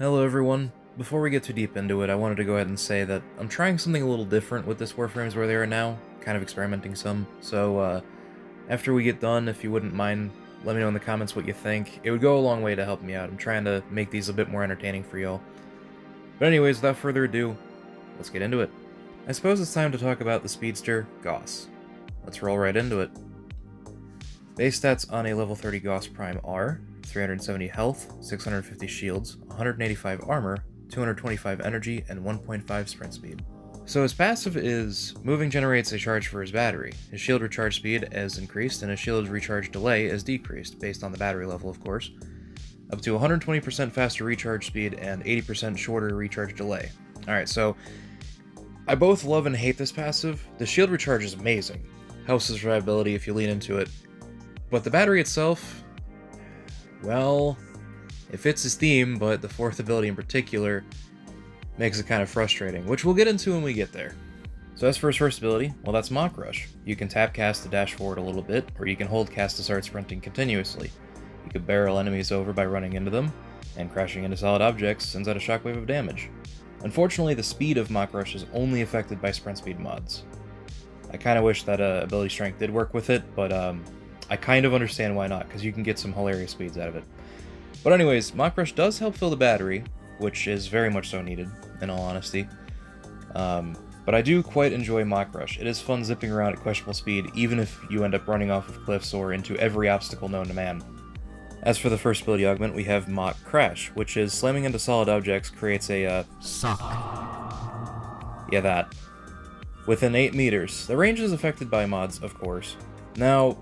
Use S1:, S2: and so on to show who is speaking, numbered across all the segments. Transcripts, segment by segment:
S1: Hello everyone. Before we get too deep into it, I wanted to go ahead and say that I'm trying something a little different with this Warframes where they are now, kind of experimenting some. So, after we get done, if you wouldn't mind, let me know in the comments what you think. It would go a long way to help me out. I'm trying to make these a bit more entertaining for y'all. But anyways, without further ado, let's get into it. I suppose it's time to talk about the speedster, Gauss. Let's roll right into it. Base stats on a level 30 Gauss Prime are 370 health, 650 shields, 185 armor, 225 energy, and 1.5 sprint speed. So his passive is, moving generates a charge for his battery. His shield recharge speed is increased, and his shield recharge delay is decreased, based on the battery level of course, up to 120% faster recharge speed and 80% shorter recharge delay. Alright, so I both love and hate this passive. The shield recharge is amazing, helps his survivability if you lean into it, but the battery itself, well, it fits his theme, but the fourth ability in particular makes it kind of frustrating, which we'll get into when we get there. So as for his first ability, well, that's Mach Rush. You can tap cast to dash forward a little bit, or you can hold cast to start sprinting continuously. You could barrel enemies over by running into them, and crashing into solid objects sends out a shockwave of damage. Unfortunately, the speed of Mach Rush is only affected by sprint speed mods. I kind of wish that ability strength did work with it, but I kind of understand why not, because you can get some hilarious speeds out of it. But anyways, Mach Rush does help fill the battery, which is very much so needed, in all honesty. But I do quite enjoy Mach Rush. It is fun zipping around at questionable speed, even if you end up running off of cliffs or into every obstacle known to man. As for the first ability augment, we have Mach Crash, which is slamming into solid objects creates a,
S2: Suck.
S1: Yeah, that. Within 8 meters. The range is affected by mods, of course. Now,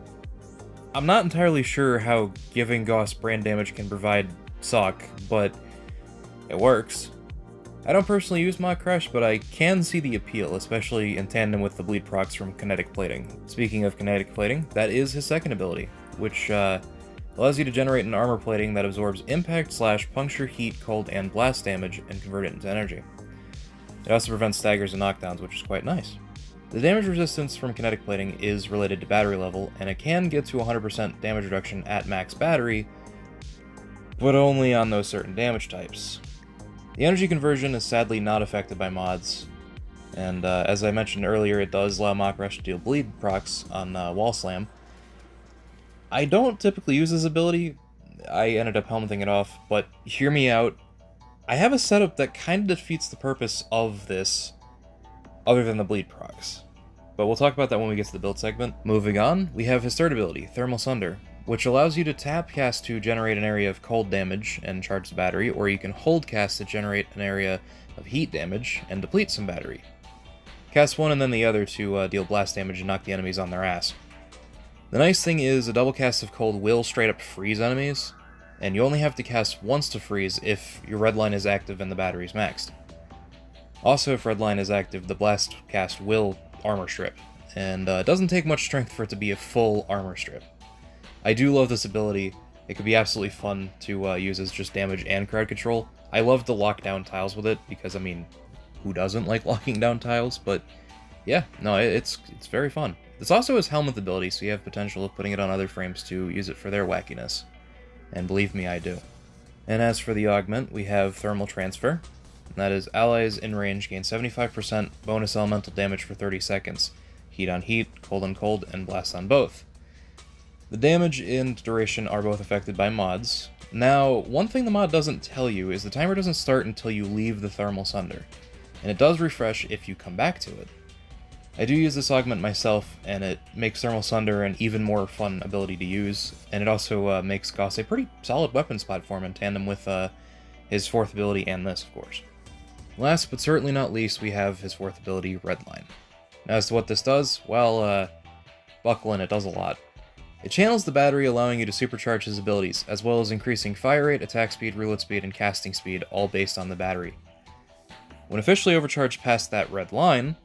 S1: I'm not entirely sure how giving Gauss brand damage can provide suck, but it works. I don't personally use Mach Crash, but I can see the appeal, especially in tandem with the bleed procs from Kinetic Plating. Speaking of Kinetic Plating, that is his second ability, which allows you to generate an armor plating that absorbs impact / puncture, heat, cold, and blast damage and convert it into energy. It also prevents staggers and knockdowns, which is quite nice. The damage resistance from kinetic plating is related to battery level, and it can get to 100% damage reduction at max battery, but only on those certain damage types. The energy conversion is sadly not affected by mods, and as I mentioned earlier, it does allow Mach Rush to deal bleed procs on Wall Slam. I don't typically use this ability, I ended up helmeting it off, but hear me out. I have a setup that kind of defeats the purpose of this, other than the bleed procs. But we'll talk about that when we get to the build segment. Moving on, we have his third ability, Thermal Sunder, which allows you to tap cast to generate an area of cold damage and charge the battery, or you can hold cast to generate an area of heat damage and deplete some battery. Cast one and then the other to deal blast damage and knock the enemies on their ass. The nice thing is, a double cast of cold will straight up freeze enemies, and you only have to cast once to freeze if your red line is active and the battery is maxed. Also, if redline is active, the blast cast will armor strip, and it doesn't take much strength for it to be a full armor strip. I do love this ability. It could be absolutely fun to use as just damage and crowd control. I love to lock down tiles with it, because, I mean, who doesn't like locking down tiles? But yeah, no, it's very fun. This also has Helmet ability, so you have potential of putting it on other frames to use it for their wackiness. And believe me, I do. And as for the augment, we have Thermal Transfer. That is, allies in range gain 75% bonus elemental damage for 30 seconds. Heat on heat, cold on cold, and blast on both. The damage and duration are both affected by mods. Now, one thing the mod doesn't tell you is the timer doesn't start until you leave the Thermal Sunder, and it does refresh if you come back to it. I do use this augment myself, and it makes Thermal Sunder an even more fun ability to use, and it also makes Gauss a pretty solid weapons platform in tandem with his fourth ability and this, of course. Last but certainly not least, we have his fourth ability, Redline. Now, as to what this does, well, buckle in, it does a lot. It channels the battery, allowing you to supercharge his abilities, as well as increasing fire rate, attack speed, reload speed, and casting speed, all based on the battery. When officially overcharged past that red line,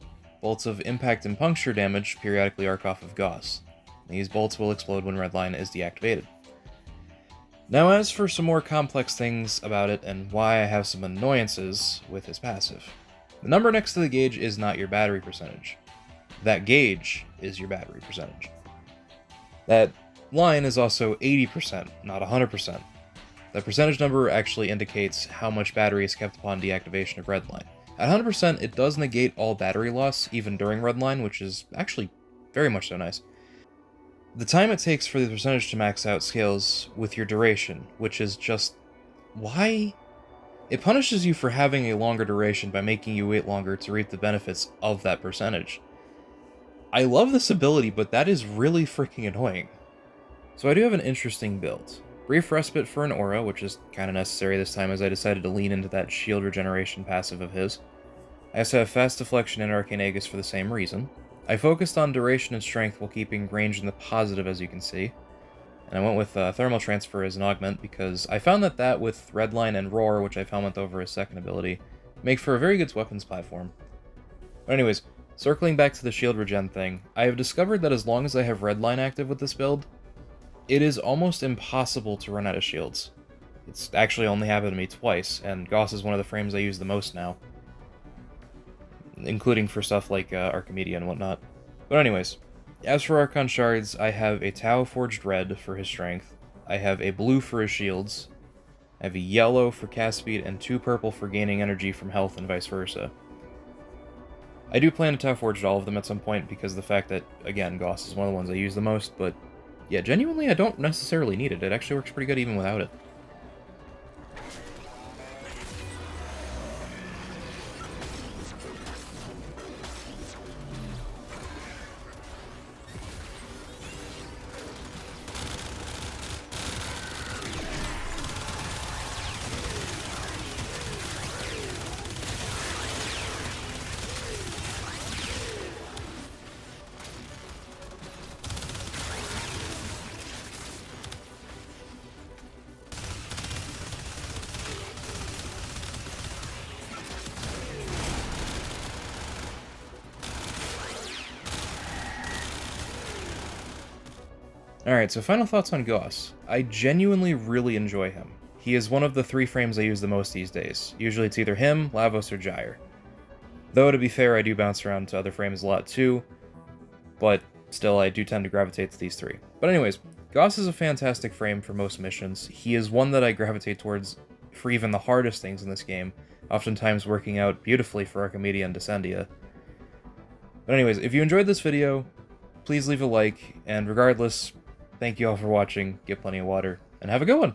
S1: bolts of impact and puncture damage periodically arc off of Gauss. These bolts will explode when redline is deactivated. Now, as for some more complex things about it and why I have some annoyances with his passive. The number next to the gauge is not your battery percentage. That gauge is your battery percentage. That line is also 80%, not 100%. The percentage number actually indicates how much battery is kept upon deactivation of redline. At 100%, it does negate all battery loss, even during redline, which is actually very much so nice. The time it takes for the percentage to max out scales with your duration, which is just... why? It punishes you for having a longer duration by making you wait longer to reap the benefits of that percentage. I love this ability, but that is really freaking annoying. So I do have an interesting build. Brief Respite for an aura, which is kind of necessary this time as I decided to lean into that shield regeneration passive of his. I also have Fast Deflection and Arcane Aegis for the same reason. I focused on duration and strength while keeping range in the positive, as you can see. And I went with Thermal Transfer as an augment because I found that with Redline and Roar, which I've helmet over as second ability, make for a very good weapons platform. But anyways, circling back to the shield regen thing, I have discovered that as long as I have Redline active with this build, it is almost impossible to run out of shields. It's actually only happened to me twice, and Gauss is one of the frames I use the most now. Including for stuff like Archimedia and whatnot. But anyways, as for Archon Shards, I have a Tau Forged Red for his strength, I have a blue for his shields, I have a yellow for cast speed, and 2 purple for gaining energy from health and vice versa. I do plan to Tau Forge all of them at some point because of the fact that, again, Gauss is one of the ones I use the most, but yeah, genuinely I don't necessarily need it. It actually works pretty good even without it. Alright, so final thoughts on Gauss. I genuinely really enjoy him. He is one of the 3 frames I use the most these days. Usually it's either him, Lavos, or Gyre. Though, to be fair, I do bounce around to other frames a lot too, but still I do tend to gravitate to these 3. But anyways, Gauss is a fantastic frame for most missions. He is one that I gravitate towards for even the hardest things in this game, oftentimes working out beautifully for Archimedia and Descendia. But anyways, if you enjoyed this video, please leave a like, and regardless, thank you all for watching, get plenty of water, and have a good one!